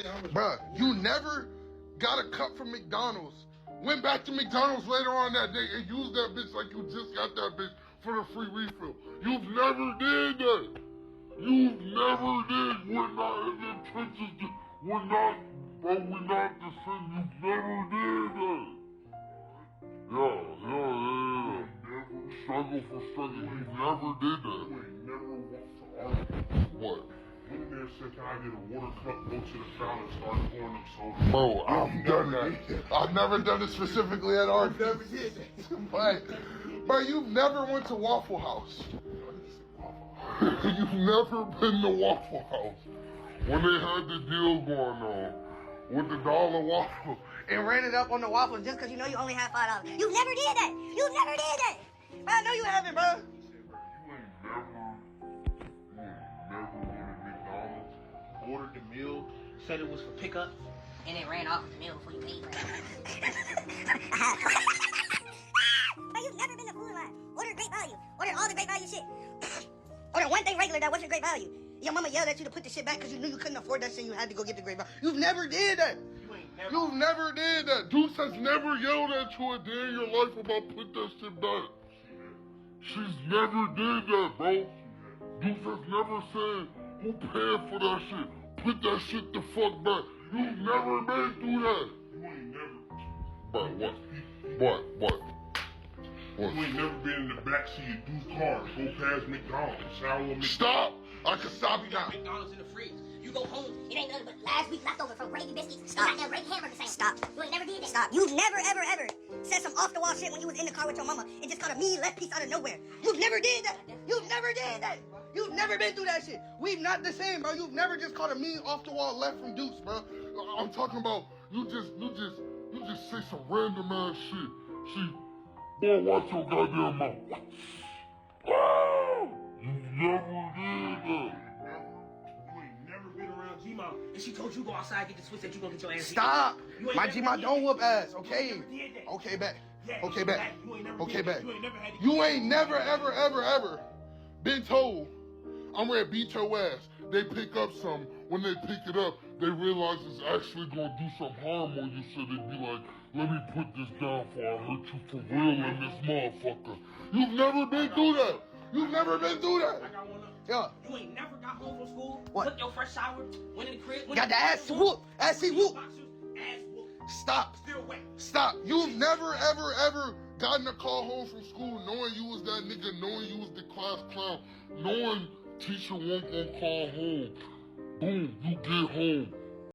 Bruh, you never got a cup from McDonald's, went back to McDonald's later on that day and used that bitch like you just got that bitch for the free refill. You've never did that. You've never did. We're not in the trenches. We're not the same. You've never did that. Yeah. Struggle for struggle. You've never did that. You ain't never walked to argue. What? Went in there and said, can I get a water cup, go to the fountain and start pouring them sodas. Bro, I've done that. I've never done it specifically at our. Never did that. But you've never went to Waffle House. You've never been to Waffle House when they had the deal going on with the dollar waffle and ran it up on the waffles just because you know you only had $5. You never did that. You never did that. Bro, I know you haven't, bro. You ain't never went to McDonald's, ordered the meal, Said it was for pickup, and it ran off the meal before you paid for it. Bro, you've never been to Food Line. Order Great Value. Order all the Great Value shit. Order one thing regular that wasn't Great Value. Your mama yelled at you to put the shit back because you knew you couldn't afford that shit and you had to go get the Great Value. You've never did that. You've never did that. Deuce has never yelled at you a day in your life about put that shit back. She's never did that, bro. Deuce has never said, who paid for that shit? Put that shit the fuck back. You've never been through that. You ain't never. But what? You ain't never been in the backseat of Dude's car, go past McDonald's, shower with McDonald's. Stop! I can stop you now. McDonald's in the fridge. You go home, it ain't nothing but last week leftover from gravy biscuits. Stop. You got that great hamburger sandwich. Stop. You ain't never did that. Stop. You've never, ever said some off-the-wall shit when you was in the car with your mama and just caught a mean left piece out of nowhere. You've never did that. You've never did that. You've never been through that shit. We've not the same, bro. You've never just caught a mean off-the-wall left from Deuce, bro. I'm talking about you just say some random ass shit. Boy, watch your goddamn mouth. You never did that. You ain't never been around G-Mom, and she told you go outside and get the switch that you gonna get your ass. Stop. My G-Mom don't whoop ass, okay? You never did that. Okay, back. Yeah, Okay, back. You ain't never Okay, did that. back. You ain't never had to You ain't never, ever been told, I'm ready to beat your ass. They pick up some. When they pick it up, they realize it's actually gonna do some harm on you, so they be like, let me put this down before I hurt you for real in this motherfucker. You've never been through that. You've never been through I that. got one up. Yeah. You ain't never got home from school, What? took your first shower, went in the crib, Got the ass whoop. Ass whoop. boxers, ass whoop, Stop. still wet. Stop. You've never, ever gotten a call home from school knowing you was that nigga, knowing you was the class clown, knowing teacher won't gonna call home. Boom, you get home.